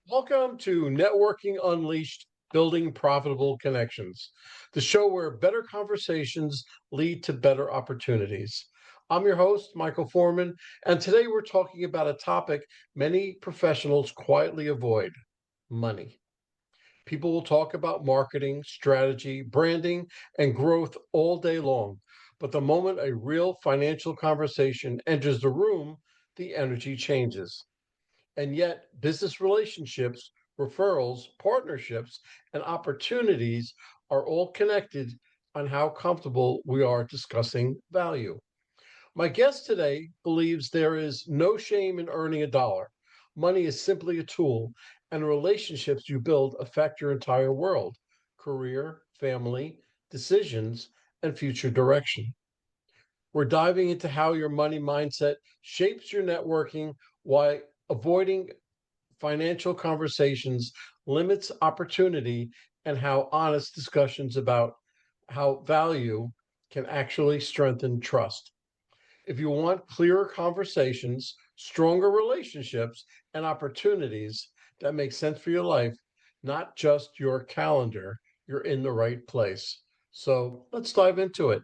Welcome to Networking Unleashed Building Profitable Connections, the show where better conversations lead to better opportunities. I'm your host, Michael Forman, and today we're talking about a topic many professionals quietly avoid: money. People will talk about marketing, strategy, branding, and growth all day long. But the moment a real financial conversation enters the room, the energy changes. And yet, business relationships, referrals, partnerships, and opportunities are all connected on how comfortable we are discussing value. My guest today believes there is no shame in earning a dollar. Money is simply a tool, and relationships you build affect your entire world: career, family, decisions, and future direction. We're diving into how your money mindset shapes your networking, why avoiding financial conversations limits opportunity, and how honest discussions about how value can actually strengthen trust. If you want clearer conversations, stronger relationships, and opportunities that make sense for your life, not just your calendar, you're in the right place. So let's dive into it.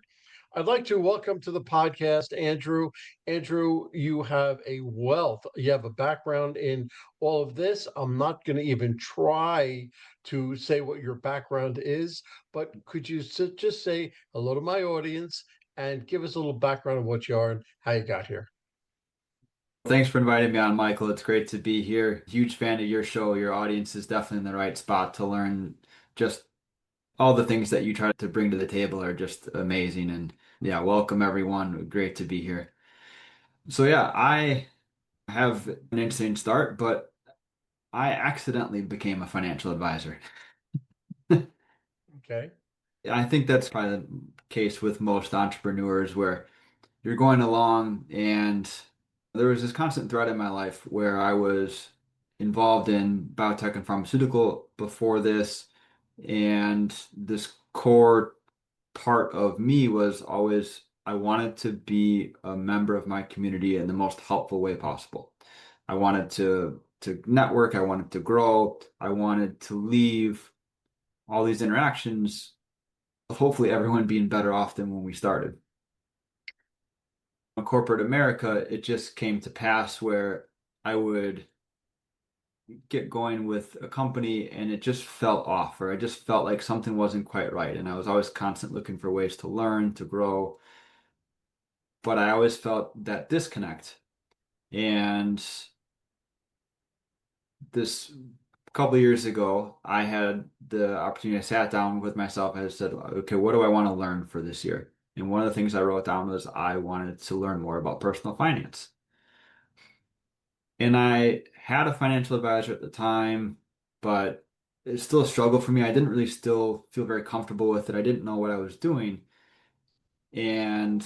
I'd like to welcome to the podcast Andrew. Andrew, you have a wealth, you have a background in all of this. I'm not going to even try to say what your background is, but could you just say hello to my audience and give us a little background of what you are and how you got here? Thanks for inviting me on, Michael. It's great to be here. Huge fan of your show. Your audience is definitely in the right spot to learn. Just all the things that you try to bring to the table are just amazing. And yeah, welcome everyone. Great to be here. So yeah, I have an interesting start, but I accidentally became a financial advisor. Okay. I think that's probably the case with most entrepreneurs where you're going along, and there was this constant thread in my life where I was involved in biotech and pharmaceutical before this, and this core part of me was always I wanted to be a member of my community in the most helpful way possible. I wanted to network, I wanted to grow, I wanted to leave all these interactions of hopefully everyone being better off than when we started. In corporate America, it just came to pass where I would get going with a company and it just felt off, or I just felt like something wasn't quite right. And I was always constant looking for ways to learn, to grow, but I always felt that disconnect. And this couple of years ago, I had the opportunity. I sat down with myself and I said, okay, what do I want to learn for this year? And one of the things I wrote down was I wanted to learn more about personal finance. And I had a financial advisor at the time, but it's still a struggle for me. I didn't really still feel very comfortable with it. I didn't know what I was doing. And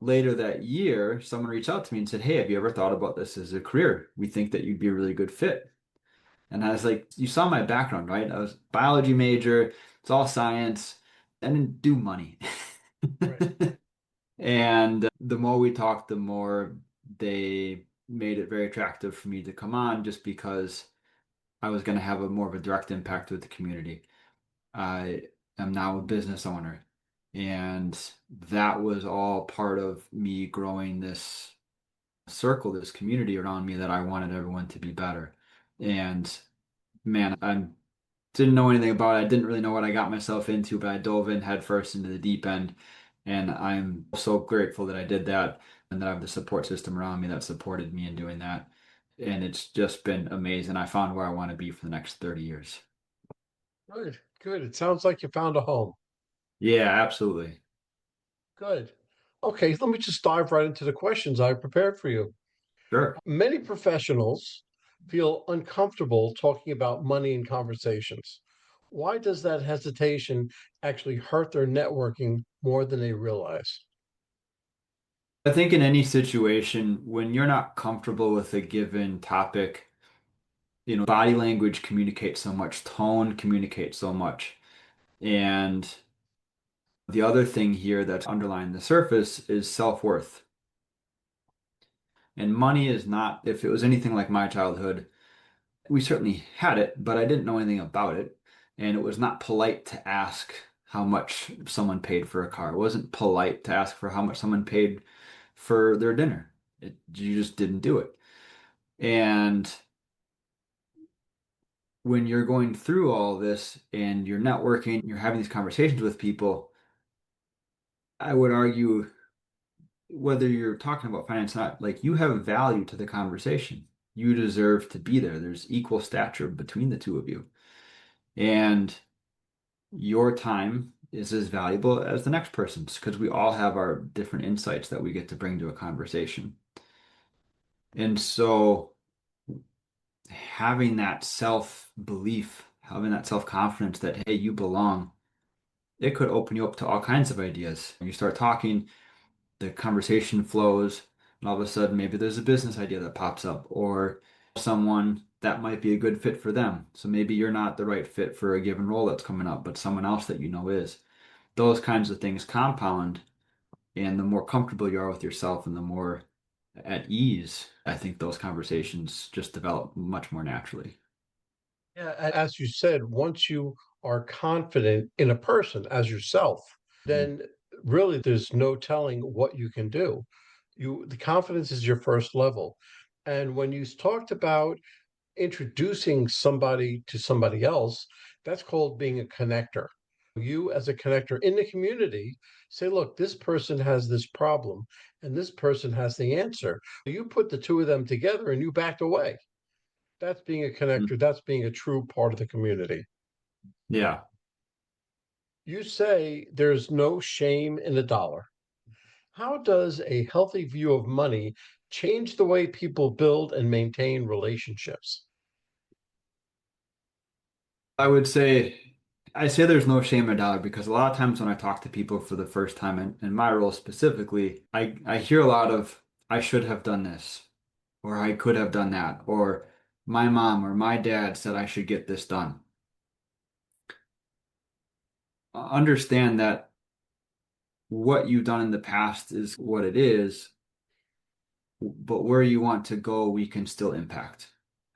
later that year, someone reached out to me and said, "Hey, have you ever thought about this as a career? We think that you'd be a really good fit." And I was like, "You saw my background, right? I was a biology major. It's all science. I didn't do money." Right. And the more we talked, the more they made it very attractive for me to come on just because I was going to have a more of a direct impact with the community. I am now a business owner, and that was all part of me growing this circle, this community around me that I wanted everyone to be better. And man, I didn't know anything about it. I didn't really know what I got myself into, but I dove in headfirst into the deep end. And I'm so grateful that I did that and that I have the support system around me that supported me in doing that. And it's just been amazing. I found where I want to be for the next 30 years. Good. Good. It sounds like you found a home. Yeah, absolutely. Good. Okay, let me just dive right into the questions I prepared for you. Sure. Many professionals feel uncomfortable talking about money in conversations. Why does that hesitation actually hurt their networking more than they realize? I think in any situation, when you're not comfortable with a given topic, body language communicates so much, tone communicates so much. And the other thing here that's underlying the surface is self-worth. And money is not, if it was anything like my childhood, We certainly had it, but I didn't know anything about it. And it was not polite to ask how much someone paid for a car. It wasn't polite to ask for how much someone paid for their dinner. You just didn't do it. And when you're going through all this and you're networking, you're having these conversations with people, I would argue whether you're talking about finance or not, like you have value to the conversation. You deserve to be there. There's equal stature between the two of you. And your time is as valuable as the next person's because we all have our different insights that we get to bring to a conversation. And so having that self-belief, having that self-confidence that, hey, you belong, it could open you up to all kinds of ideas. You start talking, the conversation flows, and all of a sudden maybe there's a business idea that pops up or someone that might be a good fit for them. So maybe you're not the right fit for a given role that's coming up, but someone else that you know is. Those kinds of things compound, and the more comfortable you are with yourself and the more at ease, I think those conversations just develop much more naturally. Yeah, as you said, once you are confident in a person as yourself, Mhm. then really there's no telling what you can do. The confidence is your first level. And when you talked about introducing somebody to somebody else, that's called being a connector. You, as a connector in the community, say, look, this person has this problem and this person has the answer. You put the two of them together and you backed away. That's being a connector. That's being a true part of the community. Yeah, You say there's no shame in a dollar. How does a healthy view of money change the way people build and maintain relationships? I would say I say there's no shame in a dollar because a lot of times when I talk to people for the first time in my role specifically, I hear a lot of I should have done this or I could have done that or my mom or my dad said I should get this done. Understand that what you've done in the past is what it is, but where you want to go, we can still impact.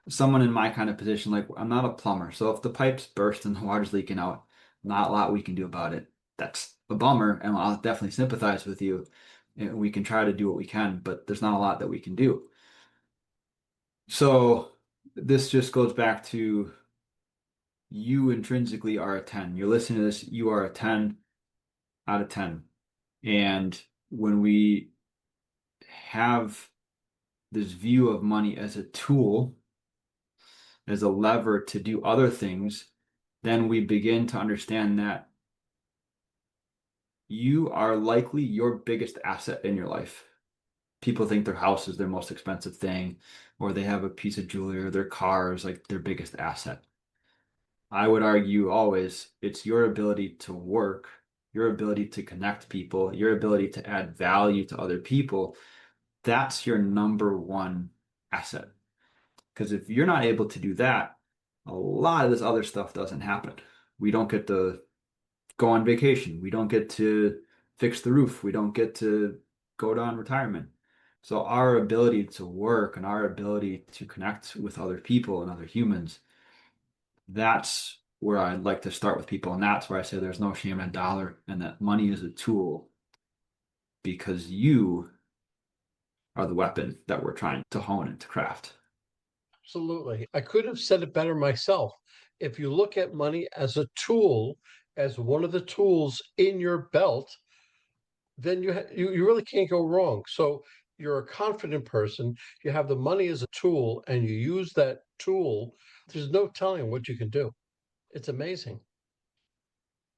Someone in my kind of position, like I'm not a plumber, so if the pipes burst and the water's leaking out, not a lot we can do about it. That's a bummer, and I'll definitely sympathize with you. And we can try to do what we can, but there's not a lot that we can do. So this just goes back to you intrinsically are a 10. You're listening to this, you are a 10 out of 10. And when we have this view of money as a tool, as a lever to do other things, then we begin to understand that you are likely your biggest asset in your life. People think their house is their most expensive thing, or they have a piece of jewelry or their car is like their biggest asset. I would argue always it's your ability to work, your ability to connect people, your ability to add value to other people. That's your number one asset. Because if you're not able to do that, a lot of this other stuff doesn't happen. We don't get to go on vacation. We don't get to fix the roof. We don't get to go down retirement. So our ability to work and our ability to connect with other people and other humans, that's where I'd like to start with people. And that's where I say there's no shame in a dollar and that money is a tool because you are the weapon that we're trying to hone and to craft. Absolutely. I could have said it better myself. If you look at money as a tool, as one of the tools in your belt, then you really can't go wrong. So you're a confident person, you have the money as a tool, and you use that tool. There's no telling what you can do. It's amazing.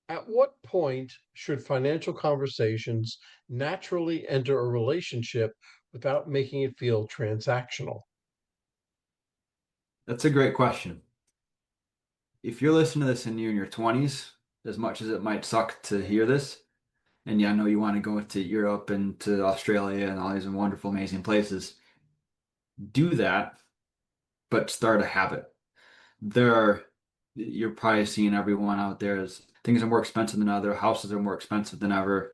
At what point should financial conversations naturally enter a relationship without making it feel transactional? That's a great question. If you're listening to this and you're in your 20s, as much as it might suck to hear this, and yeah, I know you want to go to Europe and to Australia and all these wonderful, amazing places, do that, but start a habit. There are, you're probably seeing everyone out there as things are more expensive than ever, houses are more expensive than ever.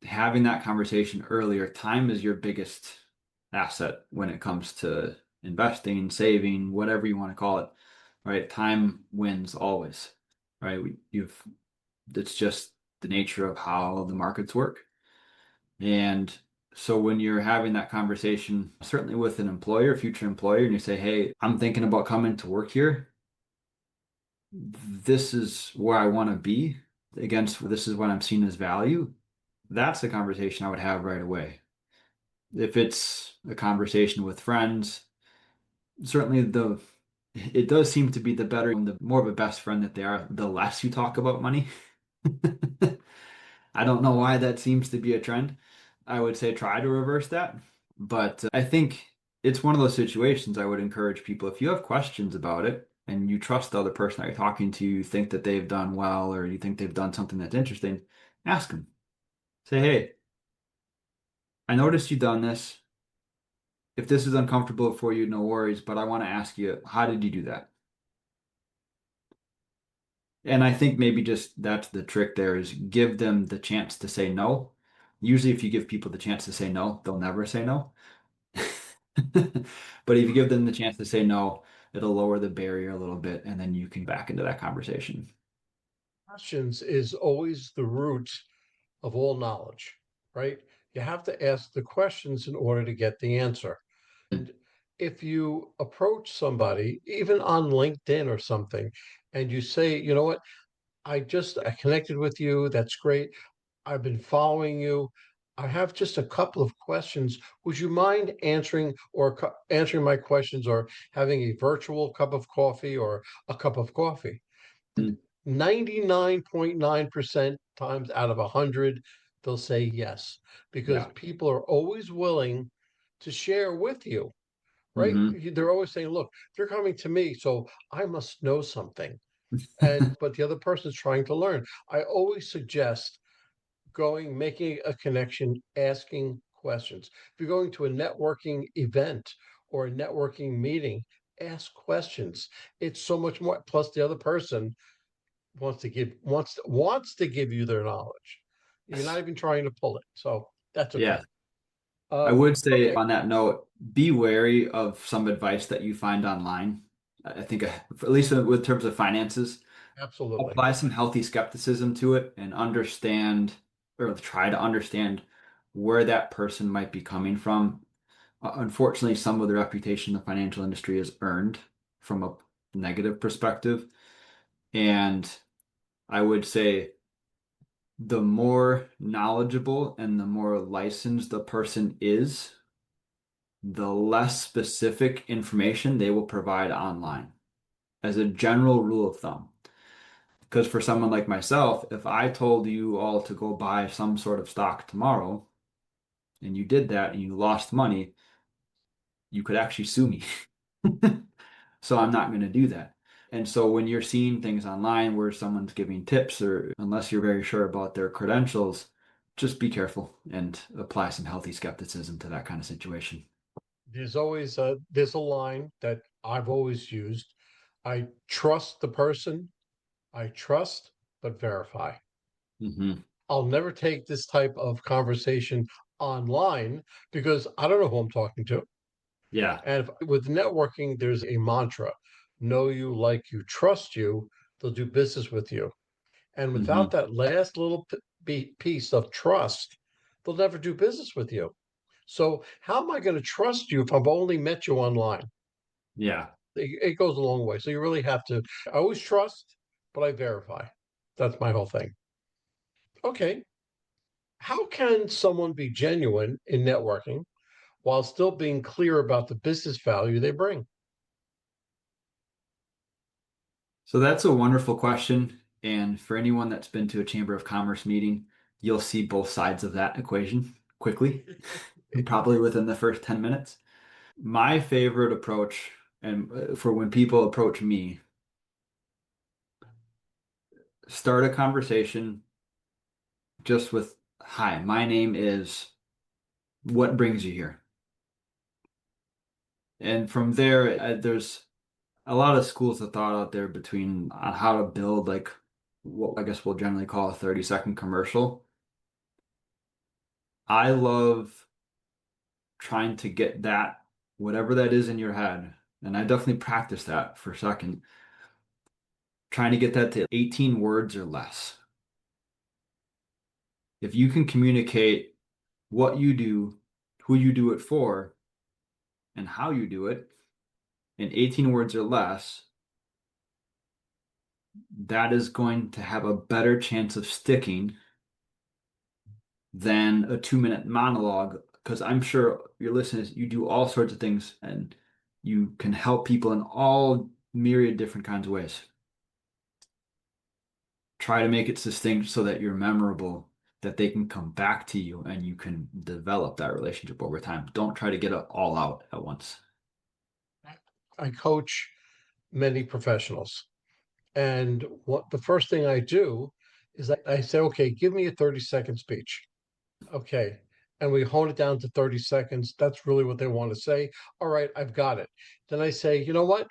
Having that conversation earlier, time is your biggest asset when it comes to investing, saving, whatever you want to call it, right? Time wins always, right? It's just the nature of how the markets work. And so when you're having that conversation, certainly with an employer, future employer, and you say, hey, I'm thinking about coming to work here. This is where I want to be against this is what I'm seeing as value. That's the conversation I would have right away. If it's a conversation with friends, certainly it does seem to be the better, the more of a best friend that they are, the less you talk about money. I don't know why that seems to be a trend. I would say try to reverse that. But I think it's one of those situations I would encourage people, if you have questions about it and you trust the other person that you're talking to, you think that they've done well or you think they've done something that's interesting, ask them. Say, hey, I noticed you've done this. If this is uncomfortable for you, no worries, but I want to ask you, how did you do that? And I think maybe just that's the trick there is give them the chance to say no. Usually, if you give people the chance to say no, they'll never say no. But if you give them the chance to say no, it'll lower the barrier a little bit, and then you can back into that conversation. Questions is always the root of all knowledge, right? You have to ask the questions in order to get the answer. And if you approach somebody, even on LinkedIn or something, and you say, you know what, I connected with you. That's great. I've been following you. I have just a couple of questions. Would you mind answering my questions or having a virtual cup of coffee or a cup of coffee? Mm, 99.9% times out of 100, they'll say yes, because yeah. people are always willing to share with you, right? Hmm. They're always saying, look, they're coming to me, so I must know something. And but the other person's trying to learn. I always suggest making a connection, asking questions. If you're going to a networking event or a networking meeting, ask questions. It's so much more. Plus, the other person wants to give you their knowledge. You're not even trying to pull it, so that's okay. Yeah. I Um, would say okay, on that note, be wary of some advice that you find online. I think, at least with terms of finances, absolutely. apply some healthy skepticism to it and understand or try to understand where that person might be coming from. Unfortunately, some of the reputation the financial industry is earned from a negative perspective. And I would say the more knowledgeable and the more licensed the person is, the less specific information they will provide online as a general rule of thumb. Because for someone like myself, if I told you all to go buy some sort of stock tomorrow and you did that and you lost money, you could actually sue me. So I'm not going to do that. And so when you're seeing things online where someone's giving tips, or unless you're very sure about their credentials, just be careful and apply some healthy skepticism to that kind of situation. There's a line that I've always used. I trust the person. I trust, but verify. Hmm. I'll never take this type of conversation online because I don't know who I'm talking to. Yeah. And with networking, there's a mantra: know you, like you, trust you. They'll do business with you. And without Hmm. that last little piece of trust, they'll never do business with you. So, how am I going to trust you if I've only met you online? Yeah. It goes a long way. So, you really have to. I always trust, but I verify. That's my whole thing. Okay. How can someone be genuine in networking while still being clear about the business value they bring? So that's a wonderful question. And for anyone that's been to a Chamber of Commerce meeting, you'll see both sides of that equation quickly, probably within the first 10 minutes. My favorite approach, and for when people approach me, start a conversation just with, hi, my name is, what brings you here? And from there, there's a lot of schools of thought out there between on how to build like what I guess we'll generally call a 30-second commercial. I love trying to get that. whatever that is in your head. And I definitely practiced that for a second, trying to get that to 18 words or less. If you can communicate what you do, who you do it for, and how you do it in 18 words or less, that is going to have a better chance of sticking than a 2-minute monologue. Because I'm sure your listeners, you do all sorts of things and you can help people in all myriad different kinds of ways. Try to make it succinct so that you're memorable, that they can come back to you and you can develop that relationship over time. Don't try to get it all out at once. I coach many professionals. And what the first thing I do is I say, okay, give me a 30-second speech. Okay. And we hone it down to 30 seconds. That's really what they want to say. All right, I've got it. Then I say, you know what?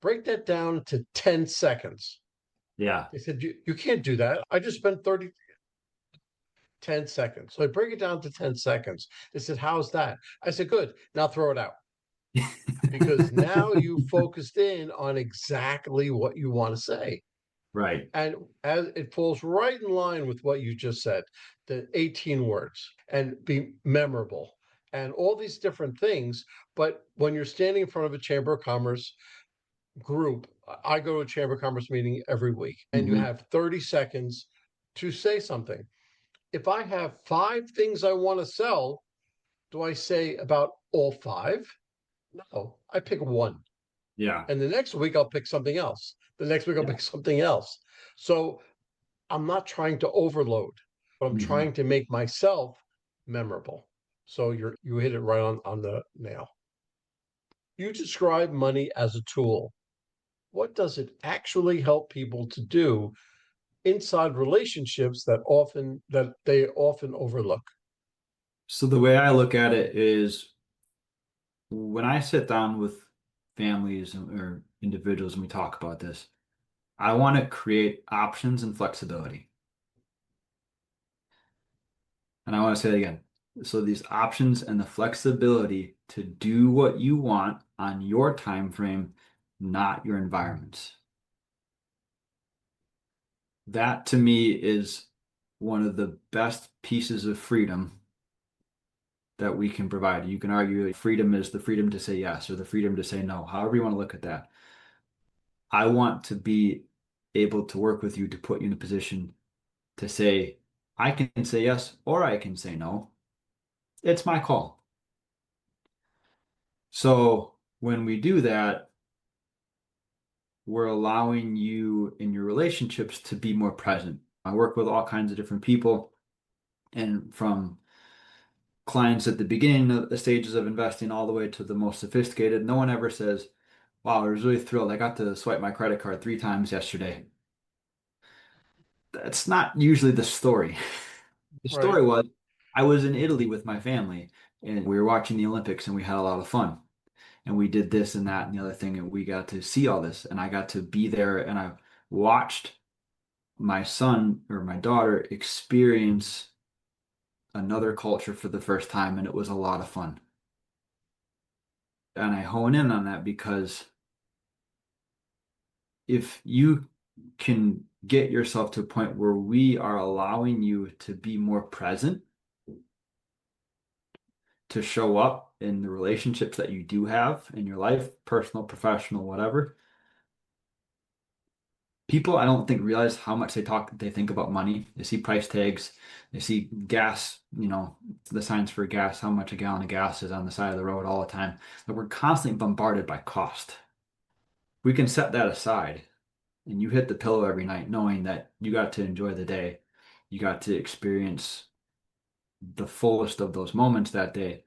Break that down to 10 seconds. Yeah. They said, you can't do that. I just spent 10 seconds. So I break it down to 10 seconds. They said, how's that? I said, good. Now throw it out because now you focused in on exactly what you want to say. Right. And as it falls right in line with what you just said, the 18 words and be memorable and all these different things. But when you're standing in front of a Chamber of Commerce group, I go to a Chamber of Commerce meeting every week, and you Hmm. have 30 seconds to say something. If I have 5 things I want to sell, do I say about all 5? No, I pick one. Yeah. And the next week I'll pick something else. The next week I'll Yeah. pick something else. So I'm not trying to overload, but I'm Hmm. trying to make myself memorable. So you hit it right on the nail. You describe money as a tool. What does it actually help people to do inside relationships that they often overlook? So the way I look at it is when I sit down with families or individuals and we talk about this, I want to create options and flexibility. And I want to say it again. So these options and the flexibility to do what you want on your time frame, not your environments. That to me is one of the best pieces of freedom that we can provide. You can argue freedom is the freedom to say yes or the freedom to say no, however you want to look at that. I want to be able to work with you to put you in a position to say, I can say yes or I can say no. It's my call. So when we do that, we're allowing you in your relationships to be more present. I work with all kinds of different people, and from clients at the beginning of the stages of investing all the way to the most sophisticated, no one ever says, wow, I was really thrilled. I got to swipe my credit card 3 times yesterday. That's not usually the story. The Right. story was I was in Italy with my family and we were watching the Olympics and we had a lot of fun. And we did this and that and the other thing and we got to see all this and I got to be there and I watched my son or my daughter experience another culture for the first time and it was a lot of fun. And I hone in on that because if you can get yourself to a point where we are allowing you to be more present, to show up in the relationships that you do have in your life, personal, professional, whatever. People, I don't think realize how much they think about money. They see price tags, they see gas, the signs for gas, how much a gallon of gas is on the side of the road all the time. But we're constantly bombarded by cost. We can set that aside and you hit the pillow every night knowing that you got to enjoy the day. You got to experience the fullest of those moments that day.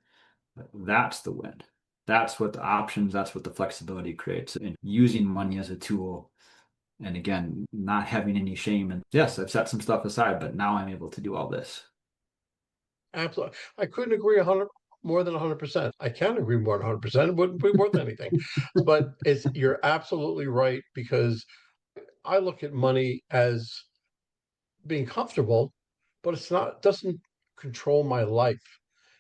That's the win. That's what the options, that's what the flexibility creates. And using money as a tool. And again, not having any shame. And yes, I've set some stuff aside, but now I'm able to do all this. Absolutely. I couldn't agree 100 more than 100%. I can agree more than 100%. It wouldn't be worth anything. But you're absolutely right because I look at money as being comfortable, but it's not doesn't control my life.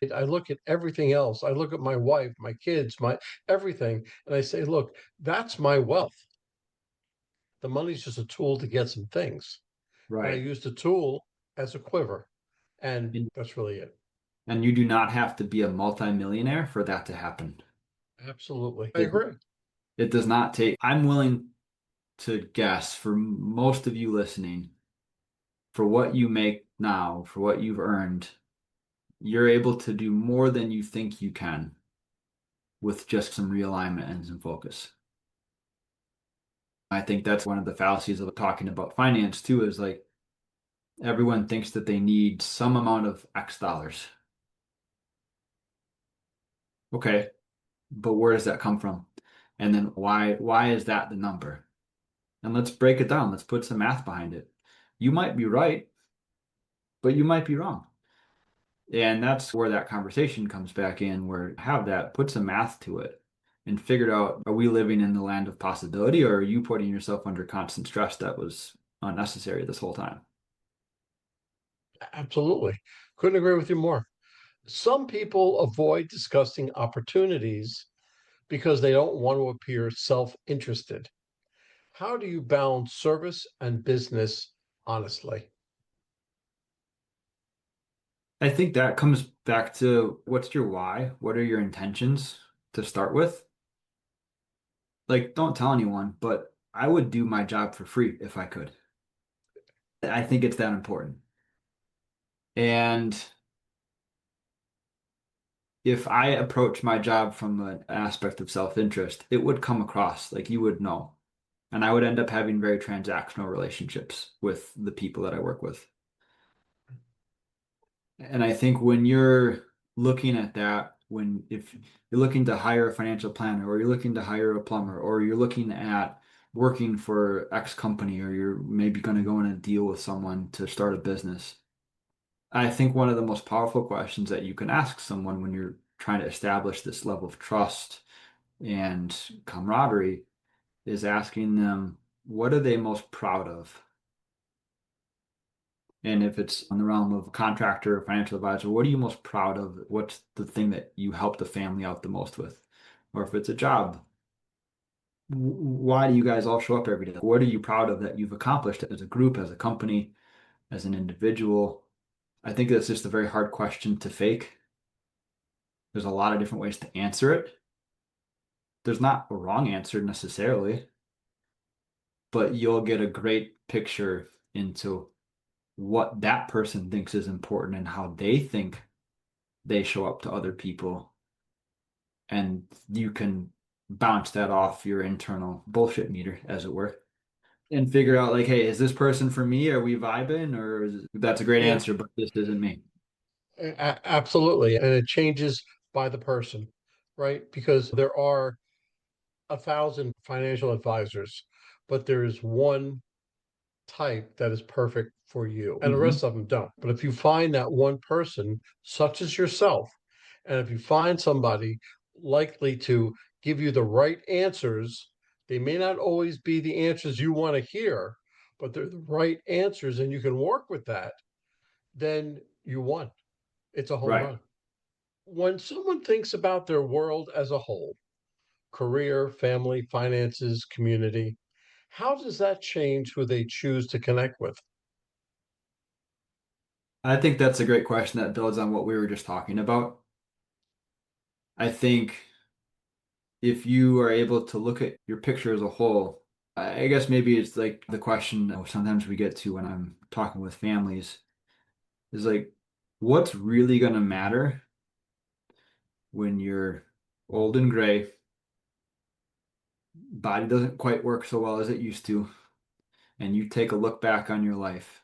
I look at everything else. I look at my wife, my kids, my everything, and I say, look, that's my wealth. The money's just a tool to get some things. And I Right. use the tool as a quiver. And And, that's really it. and you do not have to be a multimillionaire for that to happen. Absolutely. I It, agree. it does not take, I'm willing to guess for most of you listening, for what you make now, for what you've earned, you're able to do more than you think you can with just some realignment and some focus. I think that's one of the fallacies of talking about finance too, is like everyone thinks that they need some amount of X dollars. Okay, but where does that come from? And then why is that the number? And let's break it down. Let's put some math behind it. You might be right, but you might be wrong. And that's where that conversation comes back in, where have that, put some math to it and figure out, are we living in the land of possibility, or are you putting yourself under constant stress that was unnecessary this whole time? Absolutely. Couldn't agree with you more. Some people avoid discussing opportunities because they don't want to appear self interested. How do you balance service and business honestly? I think that comes back to what's your why? What are your intentions to start with? Like, don't tell anyone, but I would do my job for free if I could. I think it's that important. And if I approach my job from an aspect of self-interest, it would come across like you would know. And I would end up having very transactional relationships with the people that I work with. And I think when you're looking at that, when if you're looking to hire a financial planner or you're looking to hire a plumber or you're looking at working for X company or you're maybe going to go in a deal with someone to start a business, I think one of the most powerful questions that you can ask someone when you're trying to establish this level of trust and camaraderie is asking them, what are they most proud of? And if it's in the realm of a contractor or financial advisor, what are you most proud of? What's the thing that you help the family out the most with? Or if it's a job, why do you guys all show up every day? What are you proud of that you've accomplished as a group, as a company, as an individual? I think that's just a very hard question to fake. There's a lot of different ways to answer it. There's not a wrong answer necessarily, but you'll get a great picture into what that person thinks is important and how they think they show up to other people. And you can bounce that off your internal bullshit meter, as it were, and figure out like, hey, is this person for me? Are we vibing? That's a great Yeah, answer, but this isn't me. absolutely. And it changes by the person, right? Because there are 1,000 financial advisors, but there is one type that is perfect for you, and the Hmm. rest of them don't. But if you find that one person, such as yourself, and if you find somebody likely to give you the right answers, they may not always be the answers you want to hear, but they're the right answers and you can work with that, then you won. It's a home Right. run. When someone thinks about their world as a whole, career, family, finances, community, how does that change who they choose to connect with? I think that's a great question that builds on what we were just talking about. I think if you are able to look at your picture as a whole, I guess maybe it's like the question that sometimes we get to when I'm talking with families is like, what's really going to matter when you're old and gray, body doesn't quite work so well as it used to, and you take a look back on your life,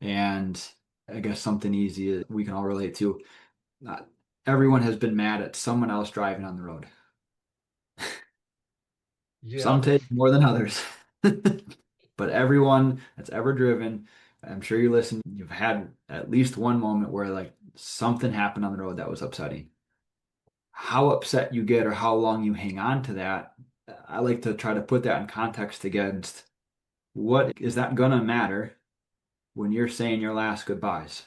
and I guess something easy we can all relate to. Not everyone has been mad at someone else driving on the road. Yeah. Some take more than others. But everyone that's ever driven, I'm sure you listen, you've had at least one moment where like something happened on the road that was upsetting. How upset you get or how long you hang on to that, I like to try to put that in context against what is that gonna matter when you're saying your last goodbyes?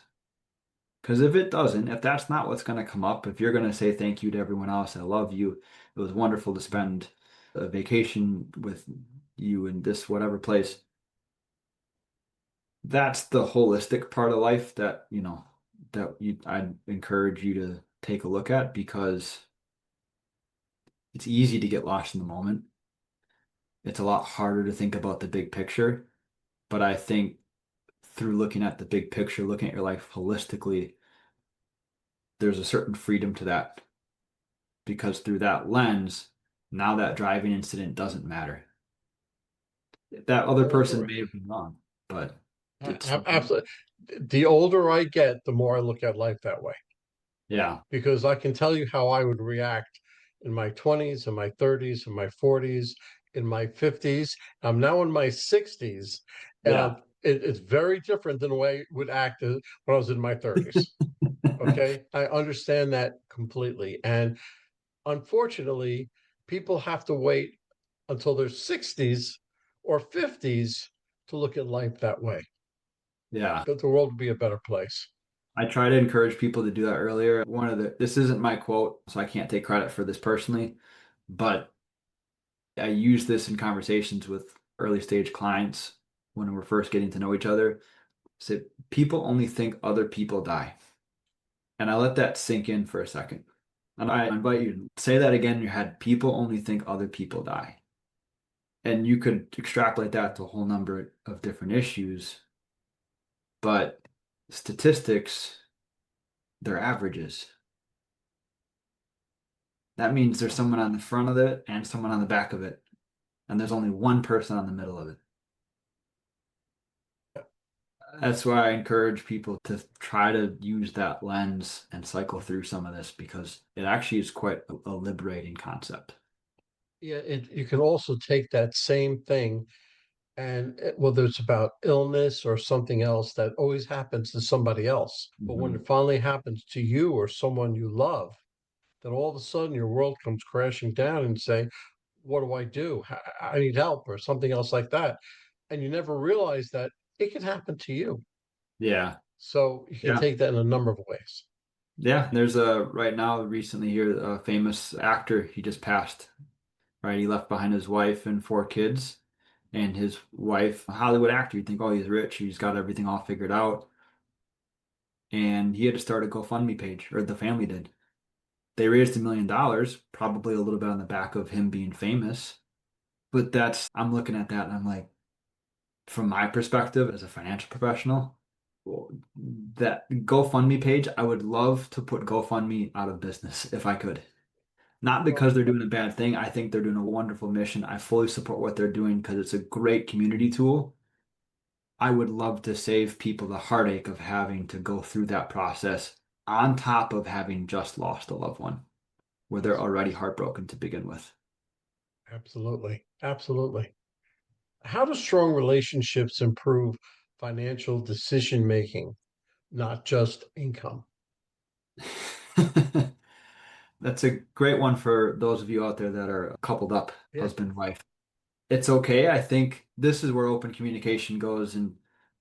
Because if it doesn't, if that's not what's going to come up, if you're going to say thank you to everyone else, I love you, it was wonderful to spend a vacation with you in this whatever place, that's the holistic part of life that, I'd encourage you to take a look at because it's easy to get lost in the moment. It's a lot harder to think about the big picture. But I think through looking at the big picture, looking at your life holistically, there's a certain freedom to that because through that lens, now that driving incident doesn't matter. That other person may have been wrong, but it's, Absolutely. The older I get, the more I look at life that way, yeah, because I can tell you how I would react in my 20s, in my 30s, in my 40s, in my 50s. I'm now in my 60s, and yeah, it's very different than the way I would act when I was in my 30s. Okay. I understand that completely. And unfortunately, people have to wait until their 60s or 50s to look at life that way. yeah. That the world would be a better place. I try to encourage people to do that earlier. This isn't my quote, so I can't take credit for this personally, but I use this in conversations with early stage clients when we're first getting to know each other. Say, people only think other people die. And I let that sink in for a second. And I invite you to say that again in your head. People only think other people die. And you could extrapolate that to a whole number of different issues, but statistics, they're averages. That means there's someone on the front of it and someone on the back of it, and there's only one person on the middle of it. That's why I encourage people to try to use that lens and cycle through some of this because it actually is quite a liberating concept. Yeah, you can also take that same thing and whether it's about illness or something else that always happens to somebody else, but when Mhm. it finally happens to you or someone you love, then all of a sudden your world comes crashing down and say, "What do I do? I need help," or something else like that, and you never realize that it can happen to you. Yeah. So you can Yeah. take that in a number of ways. Yeah. There's a right now recently here a famous actor. He just passed. Right. He left behind his wife and four kids. And his wife, a Hollywood actor, you think, oh, he's rich, he's got everything all figured out. And he had to start a GoFundMe page, or the family did. They raised $1 million, probably a little bit on the back of him being famous. But I'm looking at that and I'm like, from my perspective as a financial professional, that GoFundMe page, I would love to put GoFundMe out of business if I could. Not Well, because they're doing a bad thing. I think they're doing a wonderful mission. I fully support what they're doing because it's a great community tool. I would love to save people the heartache of having to go through that process on top of having just lost a loved one, where they're already heartbroken to begin with. absolutely, absolutely. How do strong relationships improve financial decision making, not just income? That's a great one for those of you out there that are coupled up, Yeah. husband, wife. It's okay. I think this is where open communication goes. And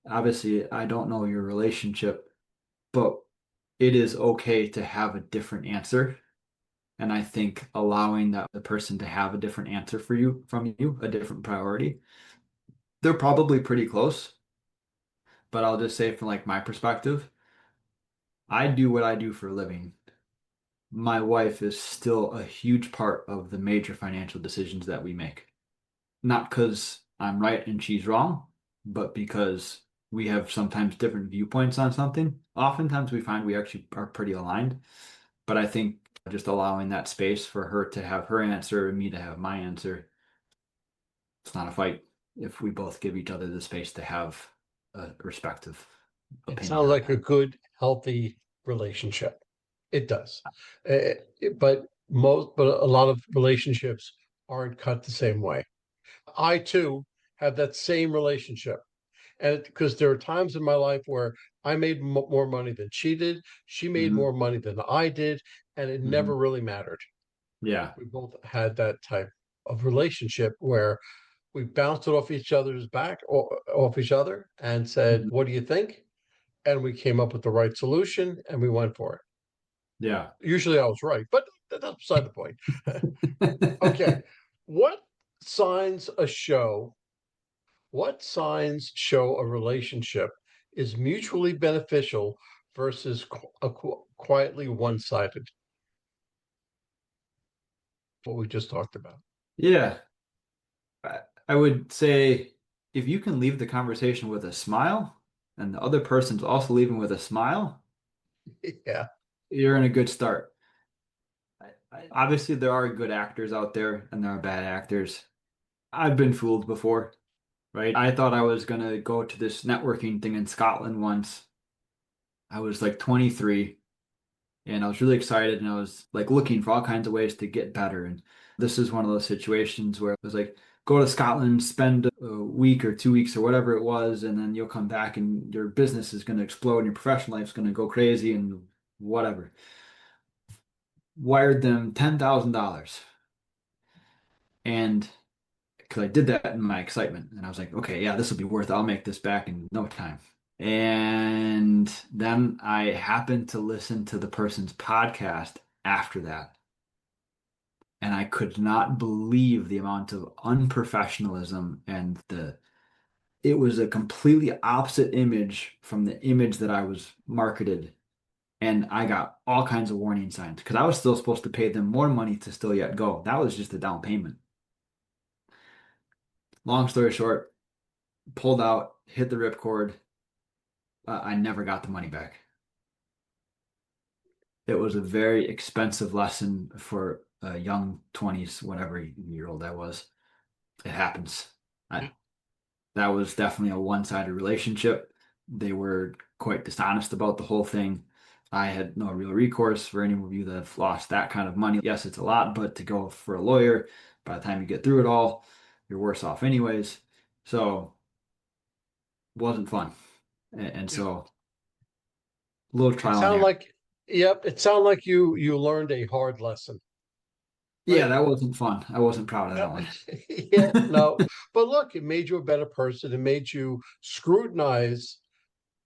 obviously, I don't know your relationship, but it is okay to have a different answer. And I think allowing that the person to have a different answer for you from you, a different priority, they're probably pretty close. But I'll just say from like my perspective, I do what I do for a living. My wife is still a huge part of the major financial decisions that we make. Not because I'm right and she's wrong, but because we have sometimes different viewpoints on something. Oftentimes we find we actually are pretty aligned, but I think just allowing that space for her to have her answer and me to have my answer, it's not a fight if we both give each other the space to have a respective It opinion sounds on like a that. good, healthy relationship. It does. But a lot of relationships aren't cut the same way. I too have that same relationship. And because there are times in my life where I made more money than she did, she made Hmm. more money than I did, and it Hmm. never really mattered. Yeah. We both had that type of relationship where we bounced it off each other's back, off each other, and said, Mhm. "What do you think?" and we came up with the right solution and we went for it. Yeah. Usually I was right, but that's beside the point. Okay. What signs a show? What signs show a relationship is mutually beneficial versus quietly one-sided? What we just talked about. Yeah. I would say if you can leave the conversation with a smile and the other person's also leaving with a smile, Yeah. you're in a good start. Obviously, there are good actors out there and there are bad actors. I've been fooled before, right? I thought I was gonna go to this networking thing in Scotland once. I was like 23 and I was really excited and I was like looking for all kinds of ways to get better. And this is one of those situations where it was like, go to Scotland, spend a week or 2 weeks or whatever it was, and then you'll come back and your business is going to explode and your professional life's going to go crazy and whatever. Wired them $10,000. And because I did that in my excitement, and I was like, okay, yeah, this will be worth it. I'll make this back in no time. And then I happened to listen to the person's podcast after that. And I could not believe the amount of unprofessionalism and it was a completely opposite image from the image that I was marketed. And I got all kinds of warning signs because I was still supposed to pay them more money to still yet go. That was just the down payment. Long story short, pulled out, hit the ripcord. I never got the money back. It was a very expensive lesson for a young 20s, whatever year old I was. It happens. I, that was definitely a one-sided relationship. They were quite dishonest about the whole thing. I had no real recourse for any of you that have lost that kind of money. Yes, it's a lot, but to go for a lawyer, by the time you get through it all, you're worse off anyways. So it wasn't fun. And Yep. so a little It trial and sounded error. like, yep, it sounded like you learned a hard lesson, Yeah, right? that wasn't fun. I wasn't proud of that Yep. one. Yeah, no. But look, it made you a better person. It made you scrutinize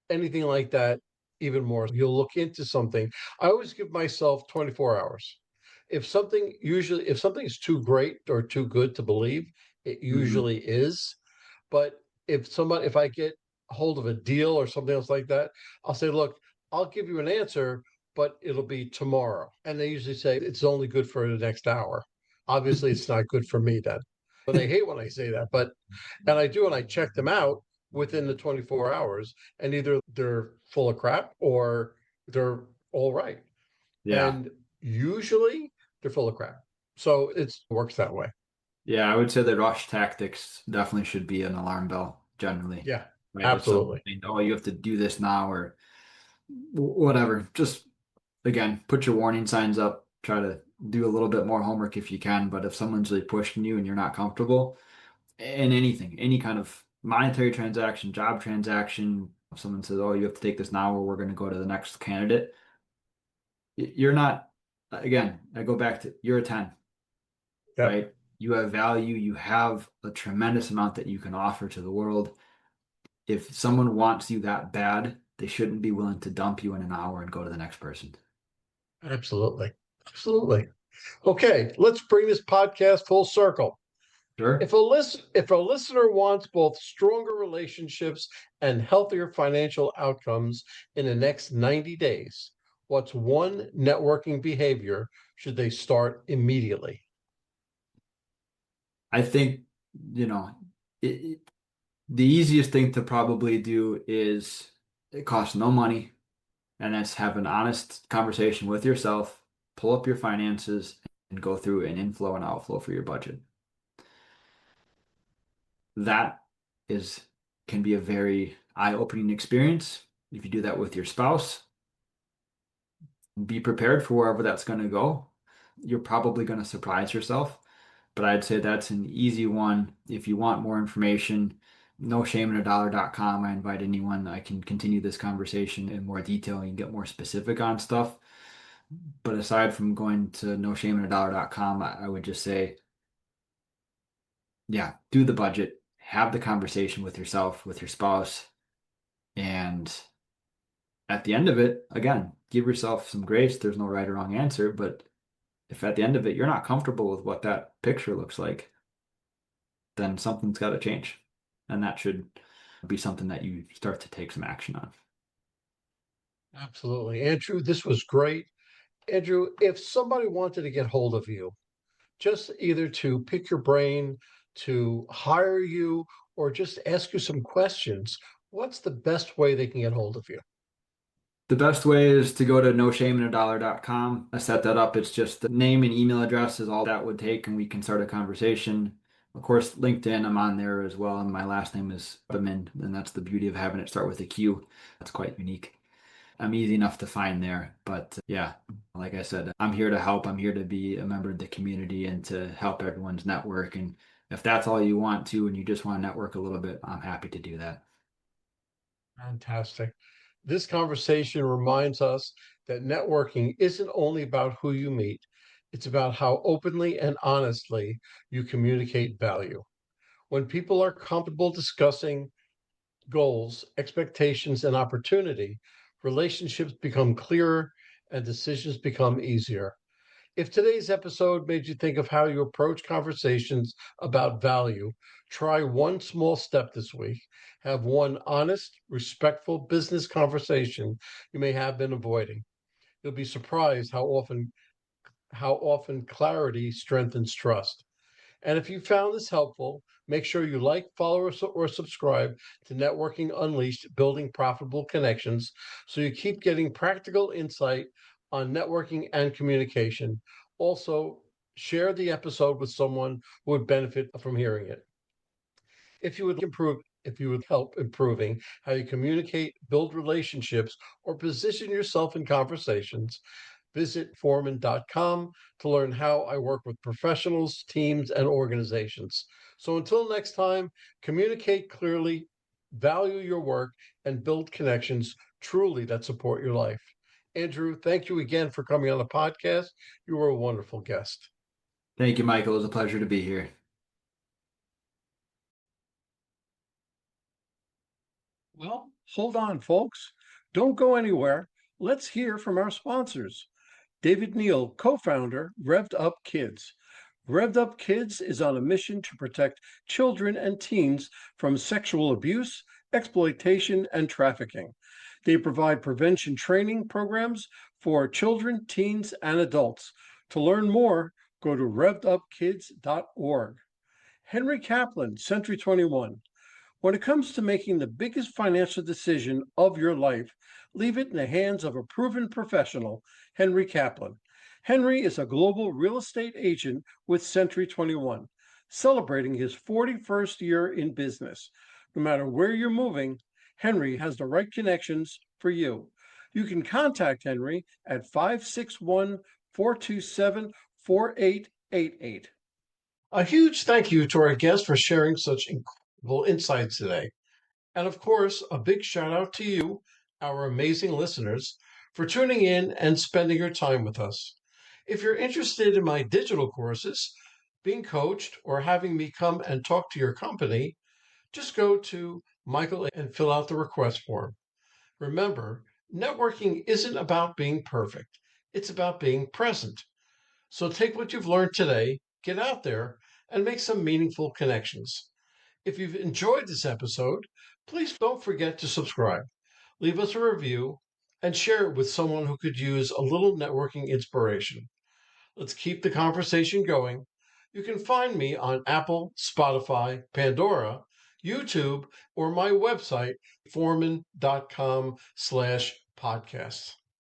anything like that even more. You'll look into something. I always give myself 24 hours. If something is too great or too good to believe, it Hmm. usually is. But if I get hold of a deal or something else like that, I'll say, look, I'll give you an answer, but it'll be tomorrow. And they usually say it's only good for the next hour. Obviously, it's not good for me then. And they hate when I say that, but and I do, and I check them out within the 24 hours, and either they're full of crap or they're all right. Yeah. And usually they're full of crap. So it works that way. Yeah, I would say the rush tactics definitely should be an alarm bell generally, Yeah, right? If someone's absolutely. saying, oh, you have to do this now or whatever, just again, put your warning signs up, try to do a little bit more homework if you can. But if someone's really pushing you and you're not comfortable in anything, any kind of monetary transaction, job transaction, if someone says, oh, you have to take this now or we're going to go to the next candidate, you're not, again, I go back to you're a 10, Yep, right? You have value, you have a tremendous amount that you can offer to the world. If someone wants you that bad, they shouldn't be willing to dump you in an hour and go to the next person. absolutely. Absolutely. Okay, let's bring this podcast full circle. Sure. If a listener wants both stronger relationships and healthier financial outcomes in the next 90 days, what's one networking behavior should they start immediately? I think, you know, the easiest thing to probably do is it costs no money, and that's have an honest conversation with yourself, pull up your finances, and go through an inflow and outflow for your budget. That is can be a very eye-opening experience. If you do that with your spouse, be prepared for wherever that's going to go. You're probably going to surprise yourself, but I'd say that's an easy one. If you want more information, noshameinadollar.com. I invite anyone. I can continue this conversation in more detail and get more specific on stuff. But aside from going to noshameinadollar.com, I would just say, yeah, do the budget, have the conversation with yourself, with your spouse, and at the end of it, again, give yourself some grace. There's no right or wrong answer, but if at the end of it you're not comfortable with what that picture looks like, then something's got to change. And that should be something that you start to take some action on. Absolutely. Andrew, this was great. Andrew, if somebody wanted to get hold of you, just either to pick your brain, to hire you, or just ask you some questions, what's the best way they can get hold of you? The best way is to go to noshameinaDollar.com. I set that up. It's just the name and email address is all that would take, and we can start a conversation. Of course, LinkedIn, I'm on there as well, and my last name is Quebbemann, and that's the beauty of having it start with a Q. That's quite unique. I'm easy enough to find there, but yeah, like I said, I'm here to help. I'm here to be a member of the community and to help everyone's network. And if that's all you want to, and you just want to network a little bit, I'm happy to do that. Fantastic. This conversation reminds us that networking isn't only about who you meet, it's about how openly and honestly you communicate value. When people are comfortable discussing goals, expectations, and opportunity, relationships become clearer and decisions become easier. If today's episode made you think of how you approach conversations about value, try one small step this week. Have one honest, respectful business conversation you may have been avoiding. You'll be surprised how often clarity strengthens trust. And if you found this helpful, make sure you like, follow, or subscribe to Networking Unleashed Building Profitable Connections so you keep getting practical insight on networking and communication. Also, share the episode with someone who would benefit from hearing it. If you would help improving how you communicate, build relationships, or position yourself in conversations, visit Forman.com to learn how I work with professionals, teams, and organizations. So until next time, communicate clearly, value your work, and build connections truly that support your life. Andrew, thank you again for coming on the podcast. You were a wonderful guest. Thank you, Michael. It was a pleasure to be here. Well, hold on, folks. Don't go anywhere. Let's hear from our sponsors. David Neal, co founder, Revved Up Kids. Revved Up Kids is on a mission to protect children and teens from sexual abuse, exploitation, and trafficking. They provide prevention training programs for children, teens, and adults. To learn more, go to revvedupkids.org. Henry Kaplan, Century 21. When it comes to making the biggest financial decision of your life, leave it in the hands of a proven professional, Henry Kaplan. Henry is a global real estate agent with Century 21, celebrating his 41st year in business. No matter where you're moving, Henry has the right connections for you. You can contact Henry at 561 427 4888. A huge thank you to our guest for sharing such incredible insights today. And of course, a big shout out to you, our amazing listeners, for tuning in and spending your time with us. If you're interested in my digital courses, being coached, or having me come and talk to your company, just go to Michael and fill out the request form. Remember, networking isn't about being perfect, it's about being present. So take what you've learned today, get out there, and make some meaningful connections. If you've enjoyed this episode, please don't forget to subscribe, leave us a review, and share it with someone who could use a little networking inspiration. Let's keep the conversation going. You can find me on Apple, Spotify, Pandora, YouTube, or my website, forman.com/podcasts.